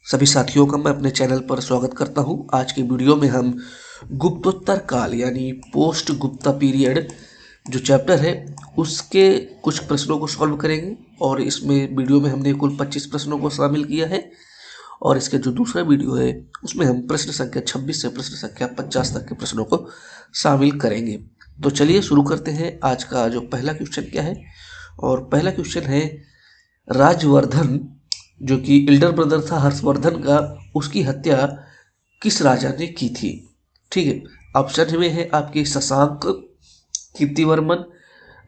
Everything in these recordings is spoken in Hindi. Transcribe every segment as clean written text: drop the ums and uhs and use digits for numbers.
सभी साथियों का मैं अपने चैनल पर स्वागत करता हूं। आज के वीडियो में हम गुप्तोत्तर काल यानी पोस्ट गुप्ता पीरियड जो चैप्टर है उसके कुछ प्रश्नों को सॉल्व करेंगे। और इसमें वीडियो में हमने कुल 25 प्रश्नों को शामिल किया है। और इसके जो दूसरा वीडियो है उसमें हम प्रश्न संख्या 26 से प्रश्न संख्या 50 तक के प्रश्नों को शामिल करेंगे। तो चलिए शुरू करते हैं। आज का जो पहला क्वेश्चन क्या है, और पहला क्वेश्चन है राजवर्धन जो कि एल्डर ब्रदर था हर्षवर्धन का, उसकी हत्या किस राजा ने की थी। ठीक है, ऑप्शन में है आपके शशांक, कीर्तिवर्मन,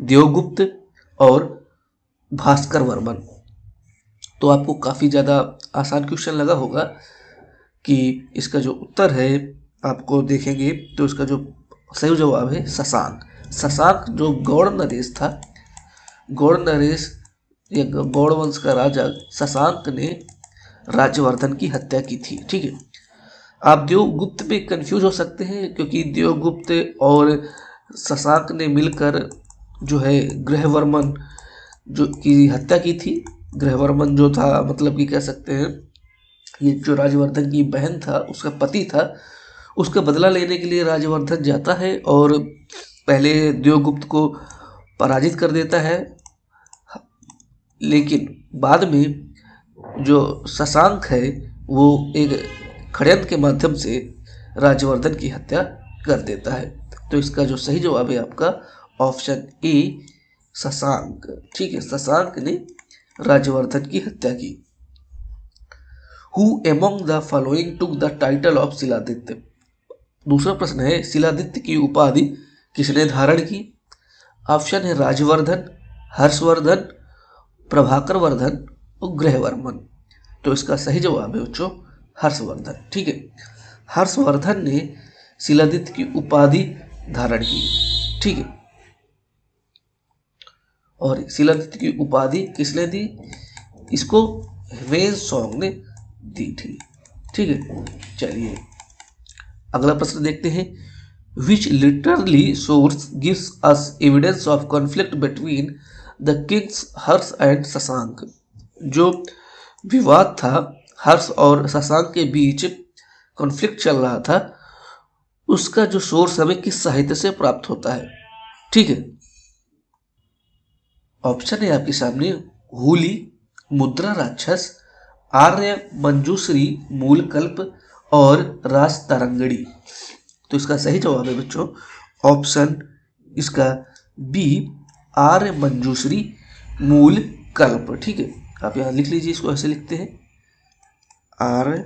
देवगुप्त और भास्कर वर्मन। तो आपको काफ़ी ज़्यादा आसान क्वेश्चन लगा होगा कि इसका जो उत्तर है आपको देखेंगे तो इसका जो सही जवाब है शशांक। शशांक जो गौड़ नरेश था, गौड़ नरेश या गौड़ वंश का राजा शशांक ने राज्यवर्धन की हत्या की थी। ठीक है, आप देवगुप्त पे कंफ्यूज हो सकते हैं क्योंकि देवगुप्त और शशांक ने मिलकर जो है ग्रहवर्मन जो की हत्या की थी। ग्रहवर्मन जो था मतलब कि कह सकते हैं ये जो राजवर्धन की बहन था उसका पति था, उसका बदला लेने के लिए राजवर्धन जाता है और पहले देवगुप्त को पराजित कर देता है, लेकिन बाद में जो शशांक है वो एक षड्यंत्र के माध्यम से राजवर्धन की हत्या कर देता है। तो इसका जो सही जवाब है आपका ऑप्शन ए शशांक। ठीक है, शशांक ने राजवर्धन की हत्या की। Who among the following took the title of Shiladitya. दूसरा प्रश्न है शिलादित्य की उपाधि किसने धारण की। ऑप्शन है राजवर्धन, हर्षवर्धन, प्रभाकर वर्धन और ग्रहवर्मन। तो इसका सही जवाब है बच्चों हर्षवर्धन। ठीक है, हर्षवर्धन ने शिलादित्य की उपाधि धारण की। ठीक है, और शिलादित्य की उपाधि किसने दी, इसको ह्वेनसांग ने दी थी। ठीक है, चलिए अगला प्रश्न देखते हैं। विच literally source gives us evidence of conflict between the Kings Harsh and Shashank. जो विवाद था हर्ष और शशांक के बीच कॉन्फ्लिक्ट चल रहा था, उसका जो सोर्स हमें किस साहित्य से प्राप्त होता है। ठीक है, ऑप्शन है आपके सामने होली, मुद्रा राक्षस, आर्य मंजूश्री, मूलकल्प और राजतरंगिणी। तो इसका सही जवाब है बच्चों ऑप्शन इसका बी आर्य मंजूश्री मूल कल्प। ठीक है, आप यहाँ लिख लीजिए, इसको ऐसे लिखते हैं आर्य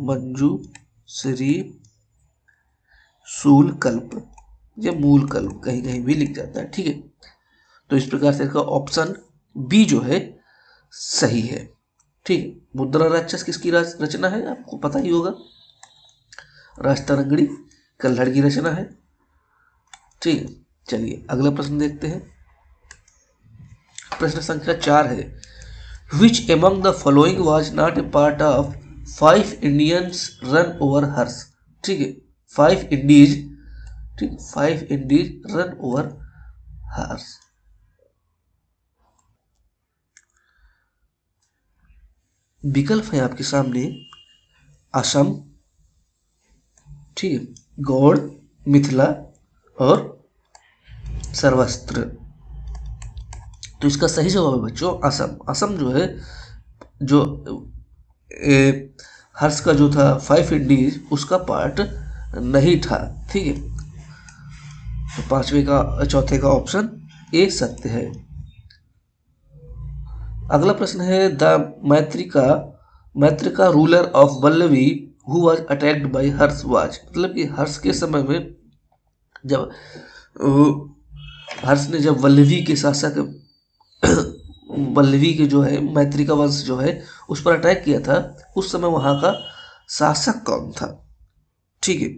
मंजूश्री शूल कल्प या मूल कल्प, कहीं कहीं भी लिख जाता है। ठीक है, तो इस प्रकार से इसका ऑप्शन बी जो है सही है। ठीक है, मुद्रा राक्षस किसकी रचना है आपको पता ही होगा, राजतरंगिणी कल्हड़ की रचना है। ठीक है, चलिए अगला प्रश्न देखते हैं। प्रश्न संख्या 4 है which among the following was not a part of 5 Indians run over Harsha. ठीक है, 5 इंडीज, ठीक 5 इंडीज रन ओवर हर्ष। विकल्प है आपके सामने असम, ठीक है, गौड़, मिथिला और सर्वस्त्र। तो इसका सही जवाब है बच्चों असम। असम जो है जो हर्ष का जो था 5 इंडीज उसका पार्ट नहीं था। ठीक है, तो पांचवे का चौथे का ऑप्शन ए सत्य है। अगला प्रश्न है the Maitraka ruler of Valabhi who was attacked by Harsha was. मतलब कि हर्ष के समय में जब हर्ष ने जब वल्लवी के शासक वल्लवी के जो है मैत्रिका वंश जो है उस पर अटैक किया था, उस समय वहां का शासक कौन था। ठीक है,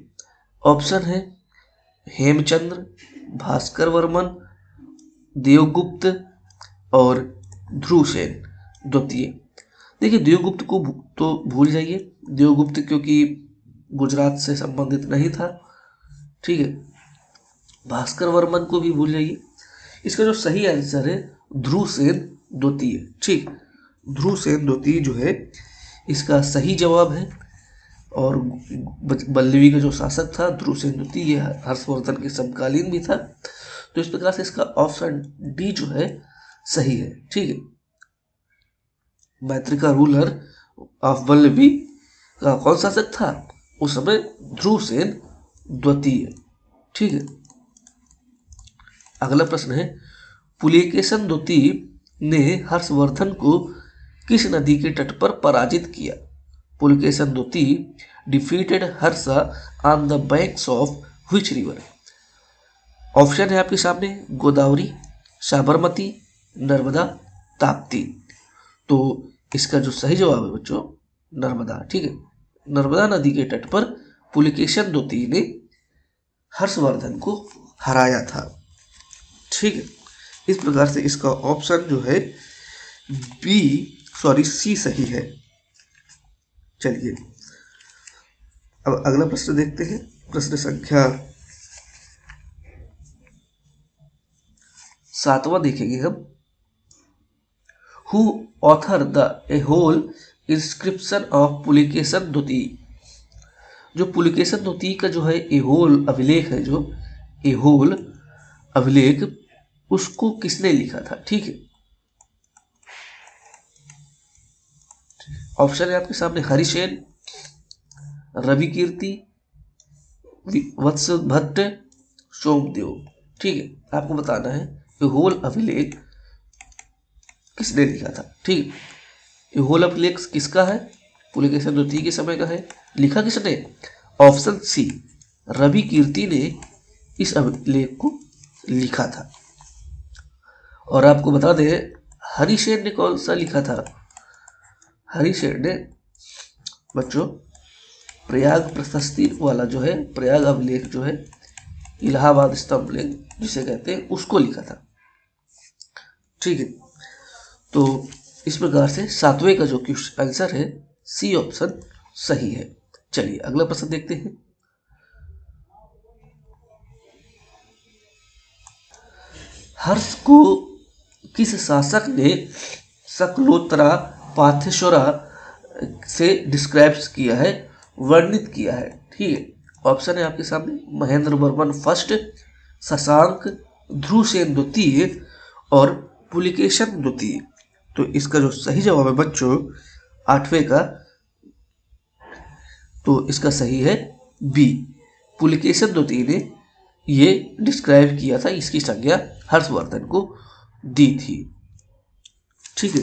ऑप्शन है हेमचंद्र, भास्कर वर्मन, देवगुप्त और ध्रुवसेन द्वितीय। देखिए देवगुप्त को तो भूल जाइए, देवगुप्त क्योंकि गुजरात से संबंधित नहीं था। ठीक है, भास्कर वर्मन को भी भूल जाइए। इसका जो सही आंसर है ध्रुवसेन द्वितीय। ठीक, ध्रुवसेन द्वितीय जो है इसका सही जवाब है। और बल्लवी का जो शासक था ध्रुवसेन द्वितीय, ये हर्षवर्धन के समकालीन भी था। तो इस प्रकार से इसका ऑप्शन डी जो है सही है। ठीक है, मैत्री का रूलर ऑफ बल्लवी का कौन शासक था उस समय? ध्रुवसेन द्वितीय। ठीक है, अगला प्रश्न है, पुलिकेशन द्वितीय ने हर्षवर्धन को किस नदी के तट पर पराजित किया? पुलिकेशन द्वितीय defeated Harsha on the banks of which river? Option है आपके सामने, गोदावरी, साबरमती, नर्मदा, ताप्ती। तो इसका जो सही जवाब है बच्चों नर्मदा। ठीक है, नर्मदा नदी के तट पर पुलिकेशन द्वितीय ने हर्षवर्धन को हराया था। ठीक है, इस प्रकार से इसका ऑप्शन जो है सी सही है। चलिए अब अगला प्रश्न देखते हैं, प्रश्न संख्या 7वां देखेंगे हम। Who author the Aihole inscription of Pulakeshin द्वितीय? जो पुलिकेशन द्वितीय का जो है एहोल अभिलेख है, जो एहोल अभिलेख उसको किसने लिखा था? ठीक है, ऑप्शन है आपके सामने, हरिसेन, रवि कीर्ति, वत्स भट्ट, सोमदेव। ठीक है, आपको बताना है एहोल अभिलेख किसने लिखा था। ठीक है, एहोल अभिलेख किसका है? पुलिकेशन द्वितीय के समय का है। लिखा किसने? ऑप्शन सी, रवि कीर्ति ने इस अभिलेख को लिखा था। और आपको बता दें हरिसेन ने कौन सा लिखा था? हरिसेन ने बच्चों प्रयाग प्रशस्ति वाला जो है, प्रयाग अभिलेख जो है, इलाहाबाद स्तंभ लेख जिसे कहते हैं, उसको लिखा था। ठीक है, तो इस प्रकार से 7वें का जो आंसर है सी ऑप्शन सही है। चलिए अगला प्रश्न देखते हैं। हर्ष को किस शासक ने शकलोत्तरा पाथेश्वरा से डिस्क्राइब किया है, वर्णित किया है? ठीक है, ऑप्शन है आपके सामने, महेंद्र वर्मन फर्स्ट, शशांक, ध्रुवसेन द्वितीय और पुलिकेशन द्वितीय। तो इसका जो सही जवाब है बच्चों 8वें का, तो इसका सही है बी, पुलिकेशन द्वितीय ने ये डिस्क्राइब किया था, इसकी संज्ञा हर्षवर्धन को दी थी। ठीक है,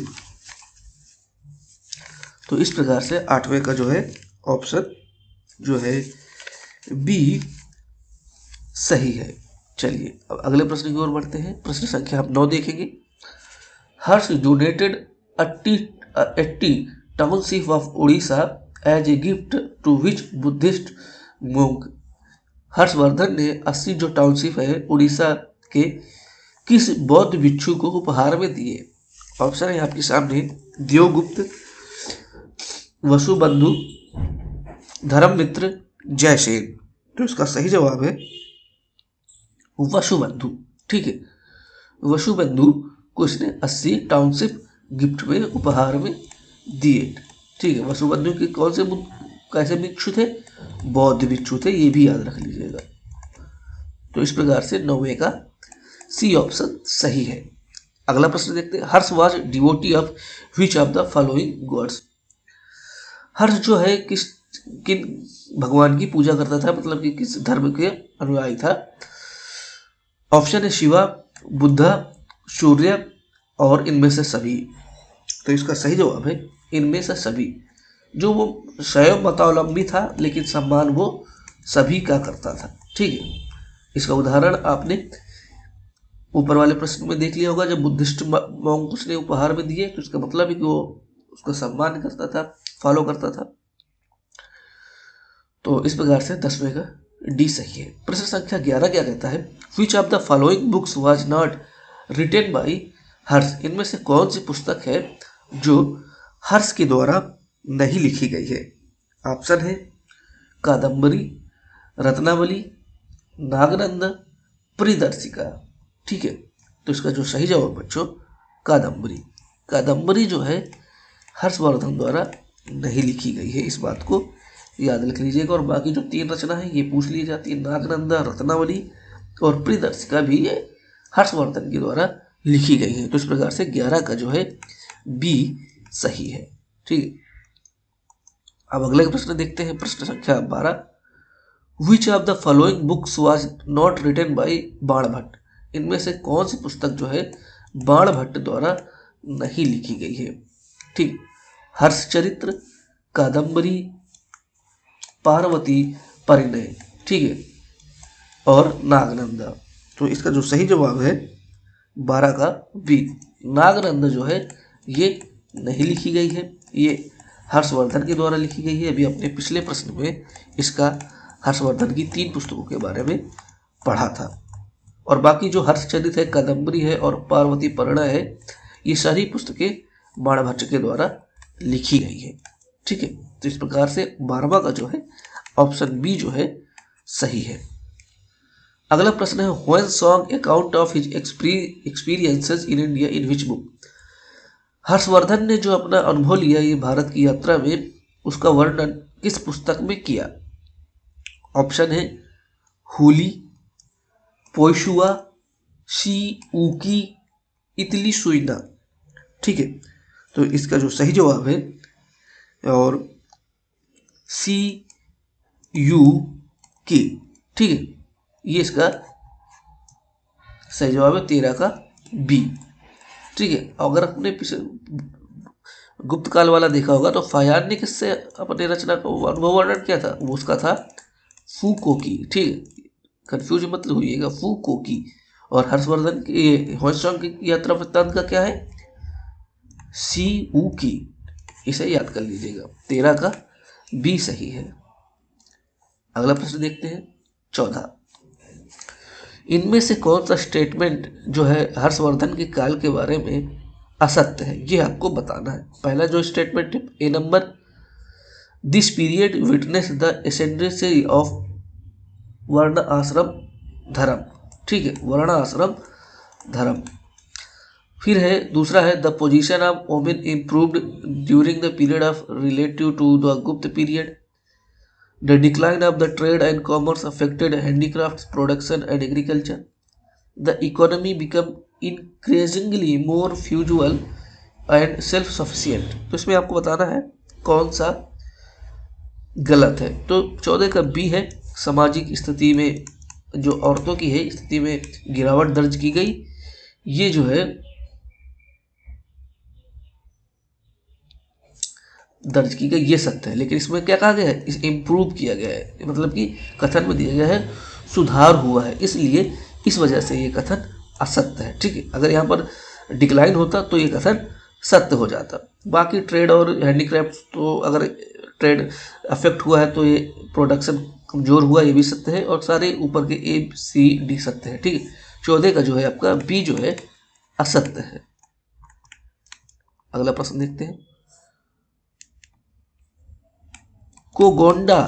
तो इस प्रकार से 8वें का जो है ऑप्शन जो है बी सही है। चलिए अब अगले प्रश्न की ओर बढ़ते हैं, प्रश्न संख्या हम 9 देखेंगे। Harsha donated 80 township of Orissa as a gift to which Buddhist monk? Harshavardhan ने 80 जो टाउनशिप है उड़ीसा के किस बौद्ध भिक्षु को उपहार में दिए? ऑप्शन है आपके सामने, देवगुप्त, वसुबंधु, धर्ममित्र, जयसेन। तो इसका सही जवाब है वसुबंधु। ठीक है, वसुबंधु को इसने 80 टाउनशिप गिफ्ट में उपहार में दिए। ठीक है, वसुबंधु के कौन से कैसे भिक्षु थे? बौद्ध भिक्षु थे, ये भी याद रख लीजिएगा। तो इस प्रकार से 9वें का सी ऑप्शन सही है। अगला प्रश्न देखते हैं। Harsha was devotee of which of the following gods? Harsha जो है किन भगवान की पूजा करता था, मतलब कि किस धर्म के अनुयायी था? ऑप्शन है शिवा, बुद्धा, सूर्य और इनमें से सभी। तो इसका सही जवाब है इनमें से सभी। जो वो शैव मतावलंबी था लेकिन सम्मान वो सभी का करता था। ठीक है, इसका उदाहरण आपने ऊपर वाले प्रश्न में देख लिया होगा, जब बुद्धिस्ट मॉन्क उसने उपहार में दिए तो इसका मतलब है कि वो उसका सम्मान करता था, फॉलो करता था। तो इस प्रकार से 10वें का डी सही है। प्रश्न संख्या 11 क्या कहता है? Which of the following books was not written by Harsha? इनमें से कौन सी पुस्तक है जो हर्ष के द्वारा नहीं लिखी गई है? ऑप्शन है कादम्बरी, रत्नावली, नागनंद, परिदर्शिका। ठीक है, तो इसका जो सही जवाब बच्चों कादम्बरी। कादम्बरी जो है हर्षवर्धन द्वारा नहीं लिखी गई है। इस बात को याद रख लीजिएगा। और बाकी जो 3 रचना है ये पूछ ली जाती है, नागनंदा, रत्नावली और प्रियदर्शिका भी ये हर्षवर्धन के द्वारा लिखी गई है। तो इस प्रकार से 11 का जो है बी सही है। ठीक है, अब अगले प्रश्न देखते हैं, प्रश्न संख्या 12। Which of the following books was not written by Banabhatta? इनमें से कौन सी पुस्तक जो है बाणभट्ट द्वारा नहीं लिखी गई है? ठीक, हर्षचरित्र, कादंबरी, पार्वती परिणय, ठीक है, और नागनंदा। तो इसका जो सही जवाब है 12 का बी, नागनंदा जो है ये नहीं लिखी गई है, ये हर्षवर्धन के द्वारा लिखी गई है। अभी अपने पिछले प्रश्न में इसका हर्षवर्धन की 3 पुस्तकों के बारे में पढ़ा था। और बाकी जो हर्षचरित है, कादंबरी है और पार्वती परिणय है, ये सारी पुस्तकें बाणभट्ट के द्वारा लिखी गई है। ठीक है, तो इस प्रकार से 12वां का जो है ऑप्शन बी जो है सही है। अगला प्रश्न है, when song account of his experiences in India in which book? Harshvardhan ने जो अपना अनुभव लिया ये भारत की यात्रा में, उसका वर्णन किस पुस्तक में किया? ऑप्शन है होली, पोइशुआ, शी ऊकी, इतली सुइना। ठीक है, तो इसका जो सही जवाब है और सी यू की, ठीक है, ये इसका सही जवाब है 13 का बी। ठीक है, अगर अपने पीछे गुप्त काल वाला देखा होगा तो फायान ने किससे अपने रचना का अनुभव वर्णन किया था? वो उसका था फूको की। ठीक है, कंफ्यूज मत होइएगा, फूको की। और हर्षवर्धन की होंसोंग की यात्रा वृत्तांत का क्या है? सी ऊ की। इसे याद कर लीजिएगा, 13 का बी सही है। अगला प्रश्न देखते हैं 14। इनमें से कौन सा स्टेटमेंट जो है हर्षवर्धन के काल के बारे में असत्य है, ये आपको बताना है। पहला जो स्टेटमेंट है A number, this period witness the ascendancy of varna ashram धर्म। ठीक है, वर्ण आश्रम धर्म। फिर है दूसरा है the position of women improved during the period of relative to the Gupta period. The decline of the trade and commerce affected handicrafts production and agriculture. The economy became increasingly more frugal and self-sufficient. तो इसमें आपको बताना है कौन सा गलत है। तो 14 का बी है, सामाजिक स्थिति में जो औरतों की है स्थिति में गिरावट दर्ज की गई, ये जो है दर्ज की गई, ये सत्य है। लेकिन इसमें क्या कहा गया है? इस इम्प्रूव किया गया है, मतलब कि कथन में दिया गया है सुधार हुआ है, इसलिए इस वजह से ये कथन असत्य है। ठीक है, अगर यहाँ पर डिक्लाइन होता तो ये कथन सत्य हो जाता। बाकी ट्रेड और हैंडीक्राफ्ट, तो अगर ट्रेड अफेक्ट हुआ है तो ये प्रोडक्शन कमजोर हुआ, ये भी सत्य है। और सारे ऊपर के ए सी डी सत्य है। ठीक है, 14 का जो है आपका बी जो है असत्य है। अगला प्रश्न देखते हैं, कोगोंडा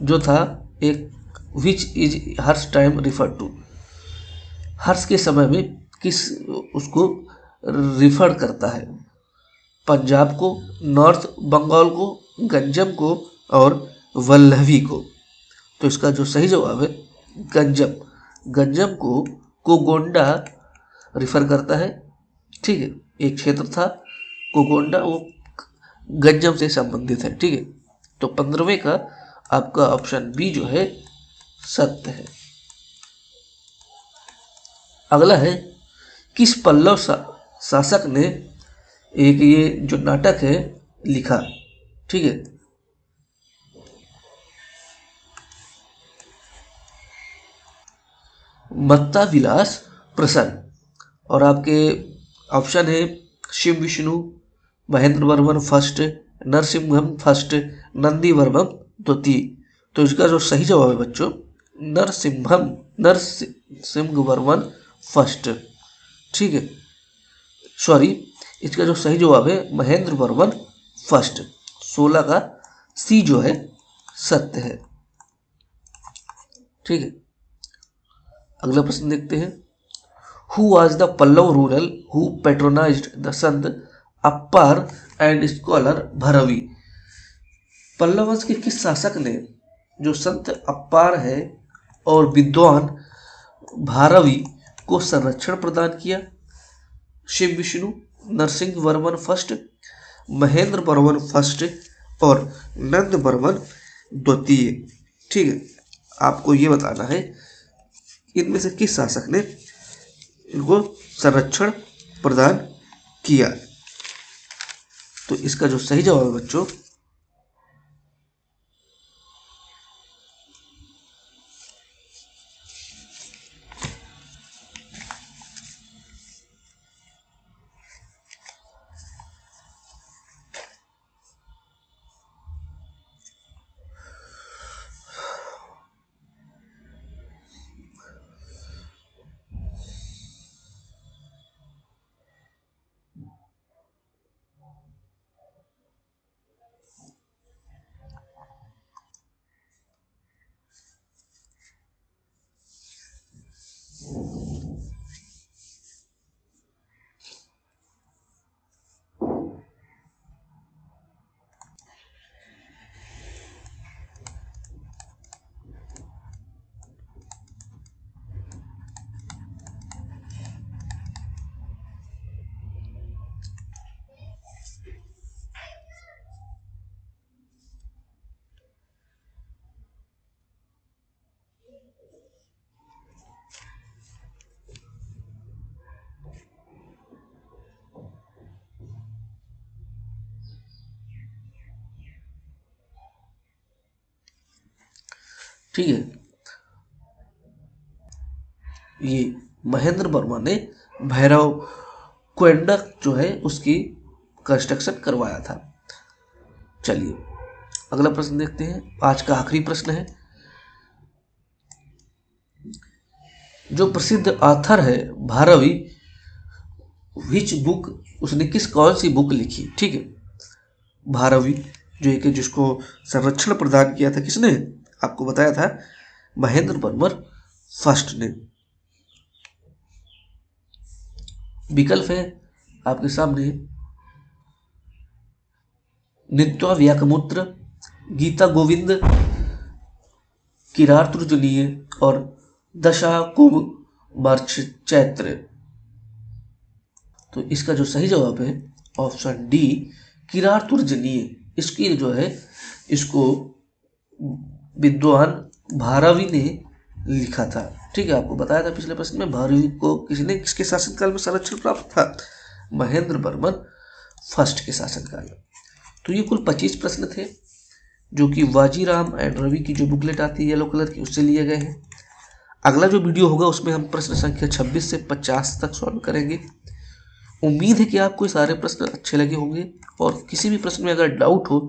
जो था एक which is Harsha time refer to, Harsha के समय में किस उसको रिफर करता है? पंजाब को, नॉर्थ बंगाल को, गंजम को और वल्लभी को। तो इसका जो सही जवाब है गंजम। गंजम को कोगोंडा रिफर करता है। ठीक है, एक क्षेत्र था कोगोंडा, वो गंजम से संबंधित है। ठीक है, तो 15वें का आपका ऑप्शन बी जो है सत्य है। अगला है, किस पल्लव शासक ने एक ये जो नाटक है लिखा? ठीक है, मत्ता विलास प्रसन्न। और आपके ऑप्शन है शिव विष्णु, महेंद्र वर्मन फर्स्ट, नरसिम्हम फर्स्ट, नंदी वर्मन द्वितीय। तो इसका जो सही जवाब है बच्चों नरसिम्हवर्मन फर्स्ट। ठीक है, सॉरी, इसका जो सही जवाब है महेंद्र वर्मन फर्स्ट। 16 का सी जो है सत्य है। ठीक है, अगला प्रश्न देखते हैं, who was the Pallava ruler who patronized the saint Appar and scholar Bharavi? Pallava वंश के किस शासक ने जो संत अपार है और विद्वान भारवी को संरक्षण प्रदान किया? शिव विष्णु, नरसिंह वर्मन फर्स्ट, महेंद्र वर्मन फर्स्ट और नंद वर्मन द्वितीय। ठीक है, आपको ये बताना है इनमें से किस शासक ने इनको संरक्षण प्रदान किया। तो इसका जो सही जवाब है बच्चों, ठीक है, ये महेंद्र वर्मा ने भैरव क्वेंडक जो है उसकी कंस्ट्रक्शन करवाया था। चलिए अगला प्रश्न देखते हैं, आज का आखिरी प्रश्न है। जो प्रसिद्ध ऑथर है भारवी, विच बुक, उसने कौन सी बुक लिखी? ठीक है, भारवी जो एक जिसको संरक्षण प्रदान किया था किसने? आपको बताया था महेंद्र वर्मन फर्स्ट ने। विकल्प है आपके सामने नित्वा व्याकमुत्र, गीता गोविंद, किरातुर्जनीय और दशा कुमार चैत्र। तो इसका जो सही जवाब है ऑप्शन डी किरातुर्जनीय। इसकी जो है इसको विद्वान भारवी ने लिखा था। ठीक है, आपको बताया था पिछले प्रश्न में भारवी को किसके शासनकाल में संरक्षण प्राप्त था? महेंद्र वर्मन फर्स्ट के शासनकाल में। तो ये कुल 25 प्रश्न थे जो कि वाजीराम एंड रवि की जो बुकलेट आती है येलो कलर की उससे लिए गए हैं। अगला जो वीडियो होगा उसमें हम प्रश्न संख्या 26 से 50 तक सॉल्व करेंगे। उम्मीद है कि आपको सारे प्रश्न अच्छे लगे होंगे और किसी भी प्रश्न में अगर डाउट हो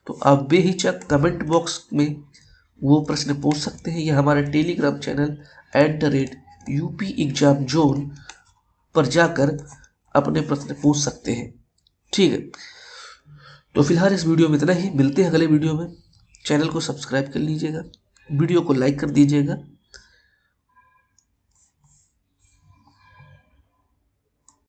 तो आप बेहिचक कमेंट बॉक्स में वो प्रश्न पूछ सकते हैं या हमारे Telegram channel @UP exam zone पर जाकर अपने प्रश्न पूछ सकते हैं। ठीक है, तो फिलहाल इस वीडियो में इतना ही। मिलते हैं अगले वीडियो में। चैनल को सब्सक्राइब कर लीजिएगा, वीडियो को लाइक कर दीजिएगा।